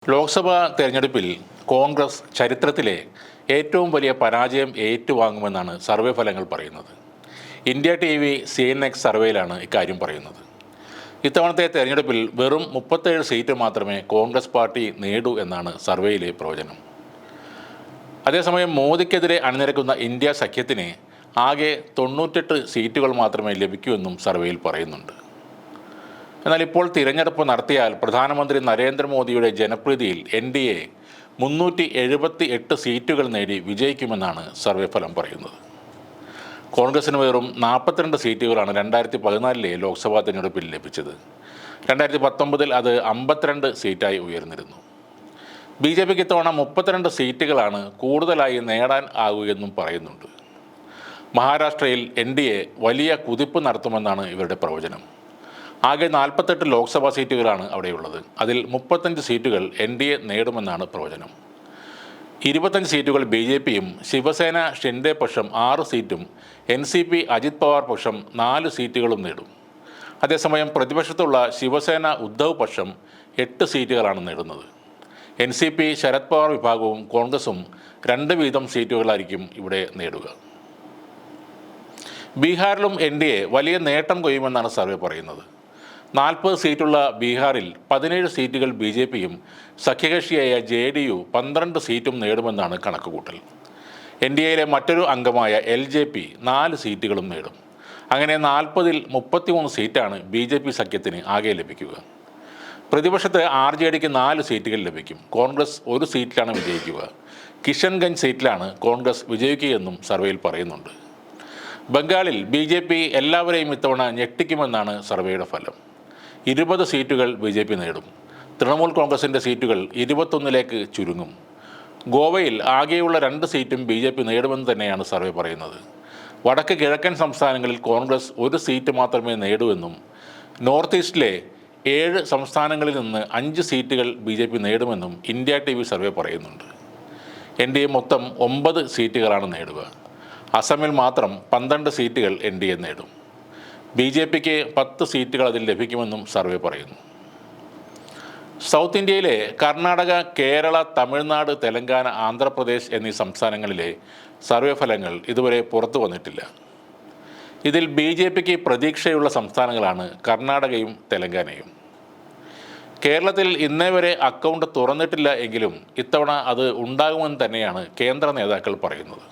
ലോക്സഭാ തെരഞ്ഞെടുപ്പിൽ കോൺഗ്രസ് ചരിത്രത്തിലെ ഏറ്റവും വലിയ പരാജയം ഏറ്റുവാങ്ങുമെന്നാണ് സർവേ ഫലങ്ങൾ പറയുന്നത്. ഇന്ത്യ TV CNX സർവേയിലാണ് ഇക്കാര്യം പറയുന്നത്. ഇത്തവണത്തെ തെരഞ്ഞെടുപ്പിൽ വെറും 37 സീറ്റ് മാത്രമേ കോൺഗ്രസ് പാർട്ടി നേടൂ എന്നാണ് സർവേയിലെ പ്രവചനം. അതേസമയം മോദിക്കെതിരെ അണിനിരക്കുന്ന ഇന്ത്യ സഖ്യത്തിന് ആകെ 98 സീറ്റുകൾ മാത്രമേ ലഭിക്കൂ എന്നും സർവേയിൽ പറയുന്നുണ്ട്. എന്നാൽ ഇപ്പോൾ തിരഞ്ഞെടുപ്പ് നടത്തിയാൽ പ്രധാനമന്ത്രി നരേന്ദ്രമോദിയുടെ ജനപ്രീതിയിൽ NDA 378 സീറ്റുകൾ നേടി വിജയിക്കുമെന്നാണ് സർവേ ഫലം പറയുന്നത്. കോൺഗ്രസിന് വെറും 42 സീറ്റുകളാണ് 2014 ലോക്സഭാ തിരഞ്ഞെടുപ്പിൽ ലഭിച്ചത്. 2019 അത് 52 സീറ്റായി ഉയർന്നിരുന്നു. BJPക്ക് ഇത്തവണ 32 സീറ്റുകളാണ് കൂടുതലായി നേടാൻ ആകുകയെന്നും പറയുന്നുണ്ട്. മഹാരാഷ്ട്രയിൽ NDA വലിയ കുതിപ്പ് നടത്തുമെന്നാണ് ഇവരുടെ പ്രവചനം. ആകെ 48 ലോക്സഭാ സീറ്റുകളാണ് അവിടെയുള്ളത്. അതിൽ 35 സീറ്റുകൾ NDA നേടുമെന്നാണ് പ്രവചനം. 25 സീറ്റുകൾ BJPയും ശിവസേന ഷിൻഡെ പക്ഷം 6 സീറ്റും NCP അജിത് പവാർ പക്ഷം 4 സീറ്റുകളും നേടും. അതേസമയം പ്രതിപക്ഷത്തുള്ള ശിവസേന ഉദ്ധവ് പക്ഷം 8 സീറ്റുകളാണ് നേടുന്നത്. NCP ശരത് പവാർ വിഭാഗവും കോൺഗ്രസും 2 വീതം സീറ്റുകളായിരിക്കും ഇവിടെ നേടുക. ബീഹാറിലും NDA വലിയ നേട്ടം കൊയ്യുമെന്നാണ് സർവേ പറയുന്നത്. 40 സീറ്റുള്ള ബീഹാറിൽ 17 സീറ്റുകൾ BJPയും സഖ്യകക്ഷിയായ JDU 12 സീറ്റും നേടുമെന്നാണ് കണക്കുകൂട്ടൽ. NDAയിലെ മറ്റൊരു അംഗമായ LJP 4 സീറ്റുകളും നേടും. അങ്ങനെ 40-ൽ 33 സീറ്റാണ് BJP സഖ്യത്തിന് ആകെ ലഭിക്കുക. പ്രതിപക്ഷത്ത് RJDക്ക് 4 സീറ്റുകൾ ലഭിക്കും. കോൺഗ്രസ് 1 സീറ്റിലാണ് വിജയിക്കുക. കിഷൻഗഞ്ച് സീറ്റിലാണ് കോൺഗ്രസ് വിജയിക്കുകയെന്നും സർവേയിൽ പറയുന്നുണ്ട്. ബംഗാളിൽ BJP എല്ലാവരെയും ഇത്തവണ ഞെട്ടിക്കുമെന്നാണ് സർവേയുടെ ഫലം. 20 സീറ്റുകൾ BJP നേടും. തൃണമൂൽ കോൺഗ്രസിൻ്റെ സീറ്റുകൾ 21ലേക്ക് ചുരുങ്ങും. ഗോവയിൽ ആകെയുള്ള 2 സീറ്റും BJP നേടുമെന്ന് തന്നെയാണ് സർവേ പറയുന്നത്. വടക്ക് കിഴക്കൻ സംസ്ഥാനങ്ങളിൽ കോൺഗ്രസ് 1 സീറ്റ് മാത്രമേ നേടൂവെന്നും നോർത്ത് ഈസ്റ്റിലെ 7 സംസ്ഥാനങ്ങളിൽ നിന്ന് 5 സീറ്റുകൾ BJP നേടുമെന്നും ഇന്ത്യ TV സർവേ പറയുന്നുണ്ട്. NDA മൊത്തം 9 സീറ്റുകളാണ് നേടുക. അസമിൽ മാത്രം 12 സീറ്റുകൾ NDA നേടും. BJPക്ക് 10 സീറ്റുകൾ അതിൽ ലഭിക്കുമെന്നും സർവേ പറയുന്നു. സൗത്ത് ഇന്ത്യയിലെ കർണാടക, കേരള, തമിഴ്നാട്, തെലങ്കാന, ആന്ധ്രാപ്രദേശ് എന്നീ സംസ്ഥാനങ്ങളിലെ സർവേ ഫലങ്ങൾ ഇതുവരെ പുറത്തു വന്നിട്ടില്ല. ഇതിൽ BJPക്ക് പ്രതീക്ഷയുള്ള സംസ്ഥാനങ്ങളാണ് കർണാടകയും തെലങ്കാനയും. കേരളത്തിൽ ഇന്നേ വരെ അക്കൗണ്ട് തുറന്നിട്ടില്ല എങ്കിലും ഇത്തവണ അത് ഉണ്ടാകുമെന്ന് തന്നെയാണ് കേന്ദ്ര നേതാക്കൾ പറയുന്നത്.